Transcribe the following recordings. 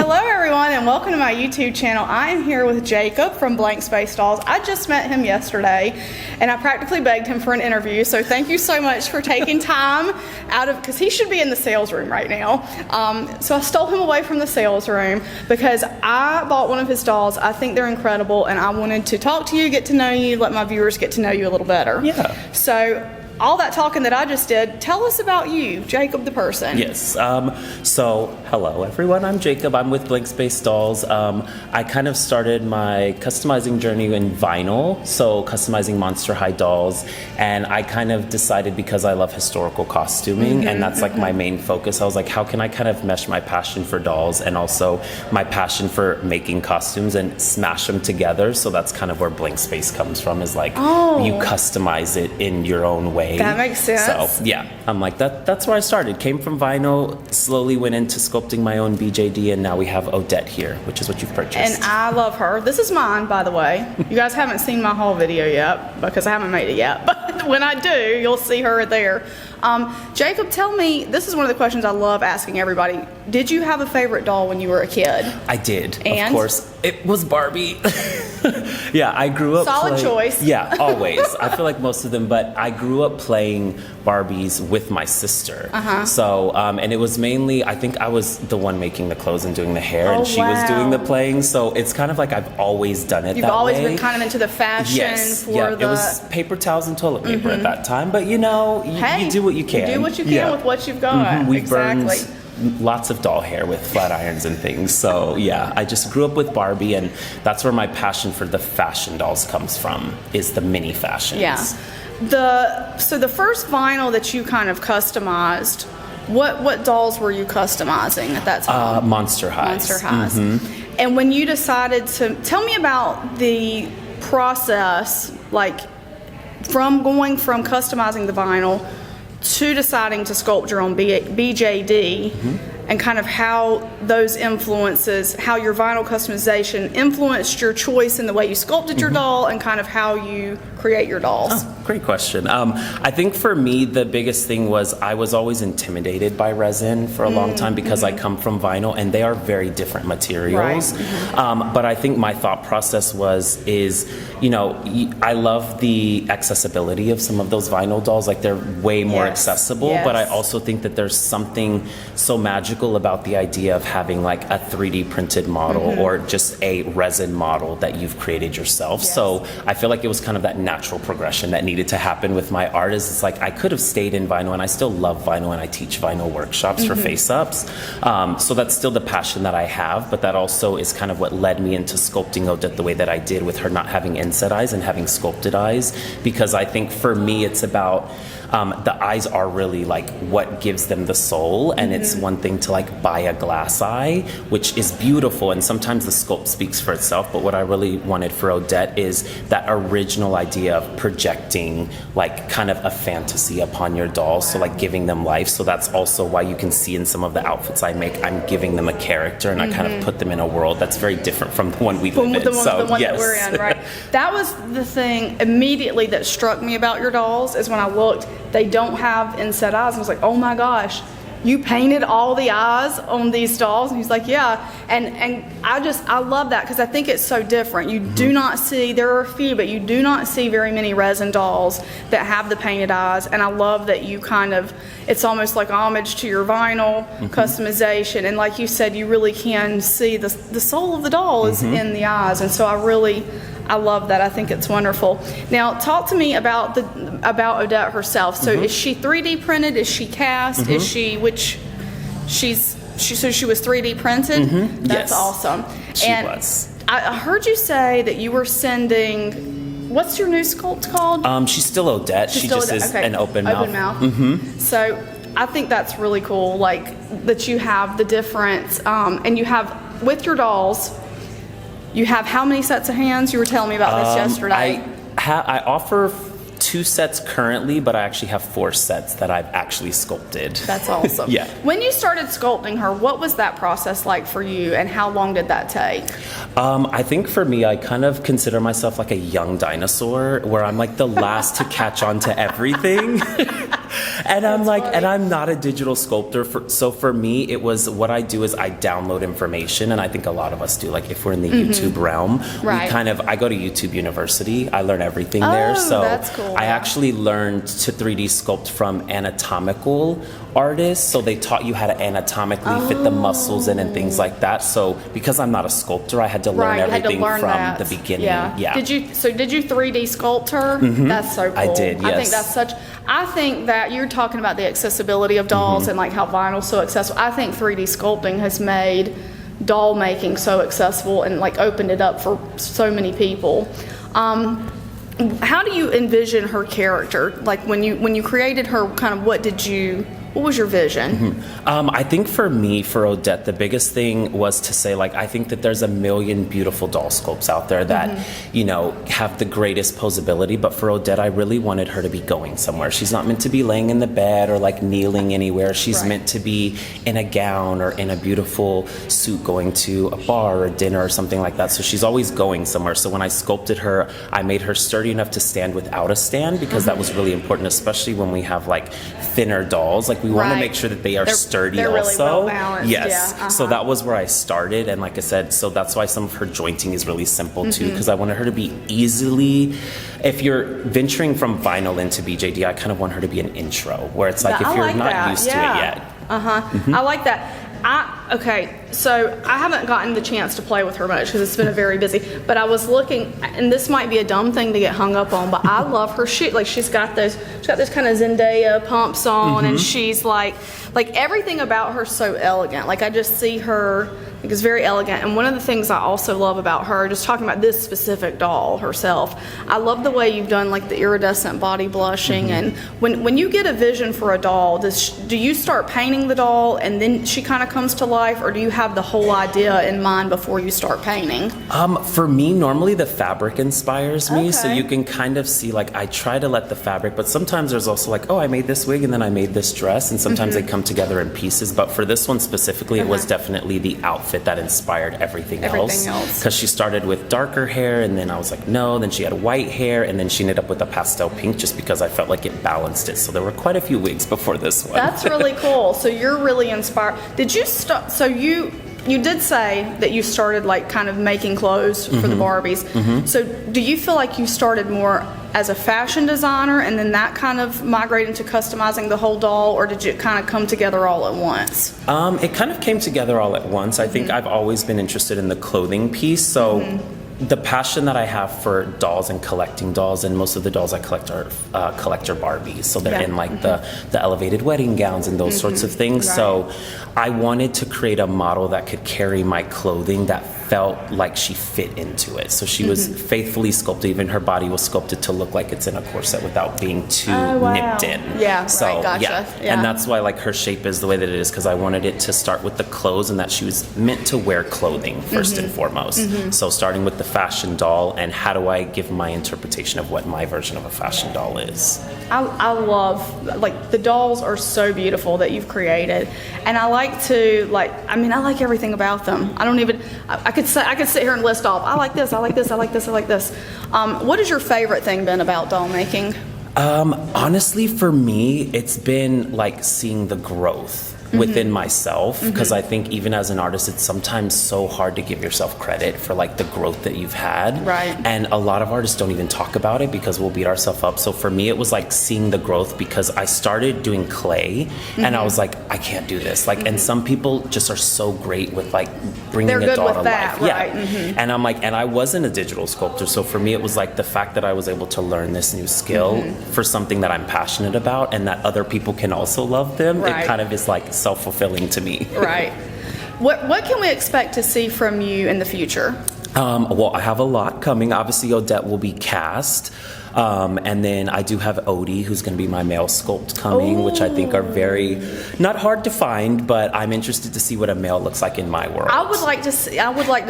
Hello everyone and welcome to my YouTube channel. I am here with Jacob from Blank Space Dolls. I just met him yesterday and I practically begged him for an interview, so thank you so much for taking time out of, because he should be in the sales room right now. So I stole him away from the sales room because I bought one of his dolls. I think they're incredible and I wanted to talk to you, get to know you, let my viewers get to know you a little better. Yeah. So all that talking that I just did, tell us about you, Jacob the person. Yes. So, hello everyone, I'm Jacob. I'm with Blank Space Dolls. I kind of started my customizing journey in vinyl, so customizing Monster High dolls, and I kind of decided, because I love historical costuming, and that's like my main focus, I was like, how can I kind of mesh my passion for dolls and also my passion for making costumes and smash them together? So that's kind of where Blank Space comes from, is like, you customize it in your own way. That makes sense. So yeah, I'm like, that's where I started. Came from vinyl, slowly went into sculpting my own BJD, and now we have Odette here, which is what you've purchased. And I love her. This is mine, by the way. You guys haven't seen my haul video yet because I haven't made it yet, but when I do, you'll see her there. Jacob, tell me, this is one of the questions I love asking everybody. Did you have a favorite doll when you were a kid? I did, and? Of course. It was Barbie. Yeah, I grew up Solid choice. Yeah, always. I feel like most of them, but I grew up playing Barbies with my sister. So, and it was mainly, I think I was the one making the clothes and doing the hair, and she was doing the playing. So it's kind of like I've always done it. You've always been kind of into the fashion for the... It was paper towels and toilet paper at that time, but you know, you do what you can. You do what you can with what you've got. We burned lots of doll hair with flat irons and things. So yeah, I just grew up with Barbie, and that's where my passion for the fashion dolls comes from, is the mini fashions. Yeah. So the first vinyl that you kind of customized, what dolls were you customizing at that time? Monster Highs. Monster Highs. And when you decided to, tell me about the process, like going from customizing the vinyl to deciding to sculpt your own BJD, and kind of how those influences, how your vinyl customization influenced your choice in the way you sculpted your doll, and kind of how you create your dolls. Oh, great question. I think for me, the biggest thing was I was always intimidated by resin for a long time, because I come from vinyl and they are very different materials. But I think my thought process is, you know, I love the accessibility of some of those vinyl dolls. Like, they're way more accessible, but I also think that there's something so magical about the idea of having like a 3D printed model or just a resin model that you've created yourself. So I feel like it was kind of that natural progression that needed to happen with my art. Is it's like I could have stayed in vinyl, and I still love vinyl, and I teach vinyl workshops for face ups. So that's still the passion that I have, but that also is kind of what led me into sculpting Odette the way that I did, with her not having inset eyes and having sculpted eyes, because I think for me it's about the eyes are really like what gives them the soul, and it's one thing to like buy a glass eye, which is beautiful, and sometimes the sculpt speaks for itself, but what I really wanted for Odette is that original idea of projecting like kind of a fantasy upon your dolls, so like giving them life. So that's also why you can see in some of the outfits I make, I'm giving them a character, and I kind of put them in a world that's very different from the one we live in. The one that we're in, right? That was the thing immediately that struck me about your dolls, is when I looked, they don't have inset eyes. I was like, oh my gosh, you painted all the eyes on these dolls? And he's like, yeah. And I love that, because I think it's so different. You do not see, there are a few, but you do not see very many resin dolls that have the painted eyes. And I love that you kind of, it's almost like homage to your vinyl customization. And like you said, you really can see the soul of the doll is in the eyes. And so I love that. I think it's wonderful. Now, talk to me about Odette herself. So, is she 3D printed? Is she cast? Is she so she was 3D printed? That's awesome. She was. I heard you say that you were sending. What's your new sculpt called? She's still Odette. She just is an open mouth. Open mouth. So I think that's really cool. Like that you have the difference, and you have with your dolls. You have how many sets of hands? You were telling me about this yesterday. I offer 2 sets currently, but I actually have 4 sets that I've actually sculpted. That's awesome. Yeah. When you started sculpting her, what was that process like for you, and how long did that take? I think for me, I kind of consider myself like a young dinosaur, where I'm like the last to catch on to everything. And I'm like, funny. and I'm not a digital sculptor. So for me, it was what I do is I download information. And I think a lot of us do. Like if we're in the YouTube realm, Right. I go to YouTube University. I learn everything there. So that's cool. I actually learned to 3D sculpt from anatomical artists. So they taught you how to anatomically fit the muscles in and things like that. So because I'm not a sculptor, I had to learn Right, you had to everything learn from that. the beginning. Yeah. Did you 3D sculpt her? That's so cool. I did, I think yes. I think that you're talking about the accessibility of dolls and like how vinyl's so accessible. I think 3D sculpting has made doll making so accessible and like opened it up for so many people. How do you envision her character? Like when you created her, kind of what was your vision? I think for me, for Odette, the biggest thing was to say, like, I think that there's a million beautiful doll sculpts out there that, you know, have the greatest posability. But for Odette, I really wanted her to be going somewhere. She's not meant to be laying in the bed or like kneeling anywhere. She's Right. meant to be in a gown or in a beautiful suit going to a bar or a dinner or something like that. So she's always going somewhere. So when I sculpted her, I made her sturdy enough to stand without a stand because that was really important, especially when we have like thinner dolls. Like we want to Right. make sure that they are sturdy they're really also. well balanced, Yes. yeah, So that was where I started, and like I said, so that's why some of her jointing is really simple too, because I wanted her to be easily. If you're venturing from vinyl into BJD, I kind of want her to be an intro, where it's like I if you're like not that. used to it yet. I like that. Okay, so I haven't gotten the chance to play with her much because it's been a very busy. But I was looking, and this might be a dumb thing to get hung up on, but I love her shoe. Like she's got this kind of Zendaya pumps on, and she's like everything about her so elegant. Like I just see her. Like it's very elegant. And one of the things I also love about her, just talking about this specific doll herself, I love the way you've done like the iridescent body blushing. And when you get a vision for a doll, do you start painting the doll and then she kind of comes to life, or do you have the whole idea in mind before you start painting? For me, normally the fabric inspires me, so Okay. you can kind of see, like, I try to let the fabric, but sometimes there's also like, oh, I made this wig and then I made this dress, and sometimes they come together in pieces. But for this one specifically, it was definitely the outfit that inspired everything else. Because she started with darker hair, and then I was like, no, then she had white hair, and then she ended up with a pastel pink just because I felt like it balanced it. So there were quite a few wigs before this one. That's really cool. So you're really inspired. Did you start? So you did say that you started like kind of making clothes for the Barbies. So do you feel like you started more as a fashion designer and then that kind of migrated into customizing the whole doll, or did it kind of come together all at once? It kind of came together all at once. I think I've always been interested in the clothing piece. So the passion that I have for dolls and collecting dolls, and most of the dolls I collect are collector Barbies. So they're in like the elevated wedding gowns and those sorts of things. Right. So I wanted to create a model that could carry my clothing that felt like she fit into it. So she was faithfully sculpted. Even her body was sculpted to look like it's in a corset without being too nipped in. Yeah, So right, gotcha. Yeah. and that's why like her shape is the way that it is, because I wanted it to start with the clothes and that she was meant to wear clothing first and foremost. So starting with the fashion doll, and how do I give my interpretation of what my version of a fashion doll is. I love, like, the dolls are so beautiful that you've created, and I like to, like, I like everything about them. I could sit here and list off, I like this, I like this, I like this, I like this. What has your favorite thing been about doll making? Honestly, for me, it's been like seeing the growth within myself, because I think even as an artist, it's sometimes so hard to give yourself credit for like the growth that you've had. Right. And a lot of artists don't even talk about it because we'll beat ourselves up. So for me, it was like seeing the growth, because I started doing clay and I was like, I can't do this. Like, and some people just are so great with like bringing They're a good doll with to that, life. right. And I'm like, and I wasn't a digital sculptor. So for me, it was like the fact that I was able to learn this new skill for something that I'm passionate about and that other people can also love them. Right. It kind of is like self-fulfilling to me. Right. What can we expect to see from you in the future? Well, I have a lot coming. Obviously, Odette will be cast. And then I do have Odie, who's going to be my male sculpt coming, which I think are very, not hard to find, but I'm interested to see what a male looks like in my world. I would like to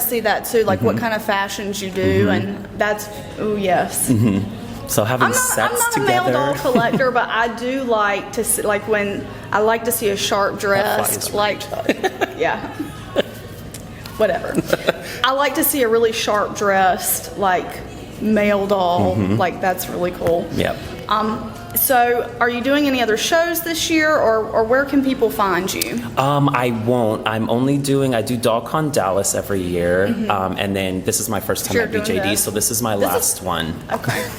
see that too, like what kind of fashions you do, and that's, yes. So having I'm sets not a together. male doll collector, but I do like to see, like when I like to see a sharp dressed, like, yeah, whatever. I like to see a really sharp dressed, like, male doll. Like, that's really cool. Yep. So are you doing any other shows this year, or where can people find you? I won't. I do DollCon Dallas every year, and then this is my first time at BJD, so this is my last one. Okay.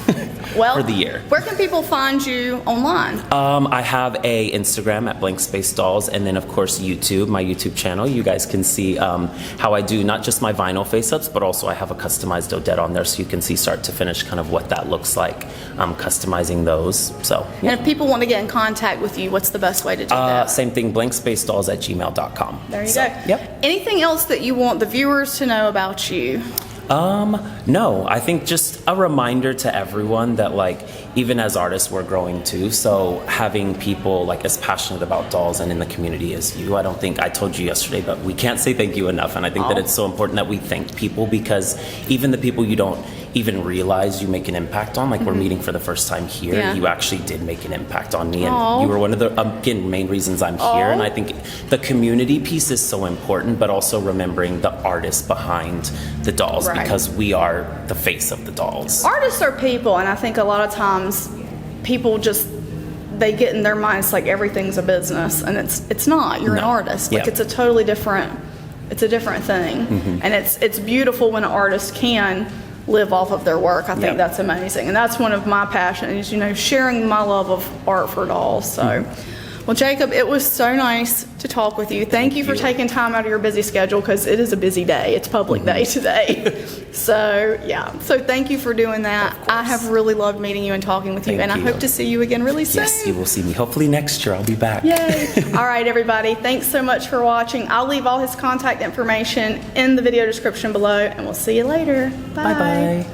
Well, for the year. Where can people find you online? I have a Instagram at Blank Space Dolls, and then of course YouTube, my YouTube channel. You guys can see how I do not just my vinyl face-ups, but also I have a customized Odette on there, so you can see start to finish kind of what that looks like, customizing those. So, yeah. And if people want to get in contact with you, what's the best way to do that? Same thing, blankspace-dolls@gmail.com. There you go. Yep. Anything else that you want the viewers to know about you? No, I think just a reminder to everyone that, like, even as artists, we're growing too. So having people like as passionate about dolls and in the community as you, I don't think I told you yesterday, but we can't say thank you enough. And I think that it's so important that we thank people, because even the people you don't even realize you make an impact on, like we're meeting for the first time here, you actually did make an impact on me, and you were one of the again main reasons I'm here. And I think the community piece is so important, but also remembering the artists behind the dolls, because we are the face of the dolls. Artists are people, and I think a lot of times people just, they get in their minds like everything's a business, and it's not. You're an artist. Like it's a totally different, it's a different thing. And it's beautiful when an artist can live off of their work. I think that's amazing, and that's one of my passions, sharing my love of art for dolls. So well, Jacob, it was so nice to talk with you. Thank you for taking time out of your busy schedule, because it is a busy day. It's public day today. So thank you for doing that. I have really loved meeting you and talking with you, and I hope to see you again really soon. Yes, you will see me. Hopefully next year I'll be back. Yay. All right, everybody. Thanks so much for watching. I'll leave all his contact information in the video description below, and we'll see you later. Bye. Bye-bye.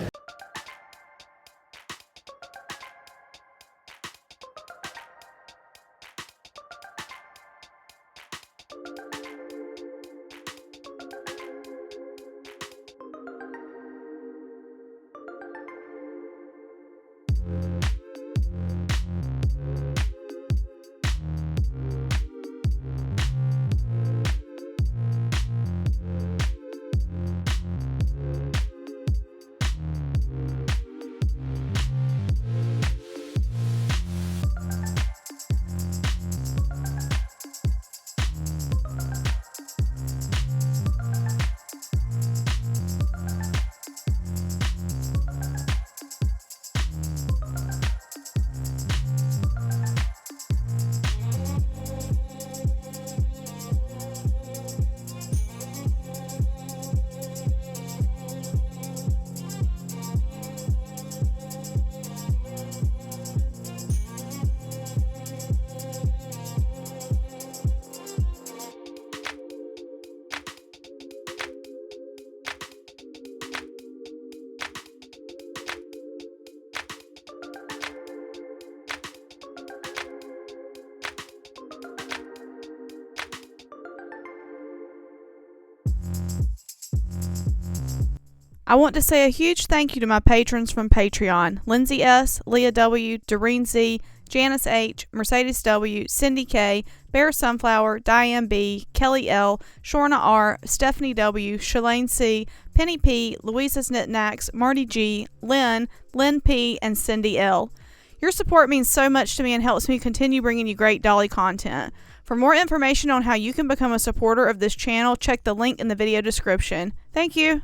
I want to say a huge thank you to my patrons from Patreon: Lindsay S., Leah W., Doreen Z., Janice H., Mercedes W., Cindy K., Bear Sunflower, Diane B., Kelly L., Shorna R., Stephanie W., Shalane C., Penny P., Louisa's Knickknacks, Marty G., Lynn P., and Cindy L. Your support means so much to me and helps me continue bringing you great dolly content. For more information on how you can become a supporter of this channel, check the link in the video description. Thank you.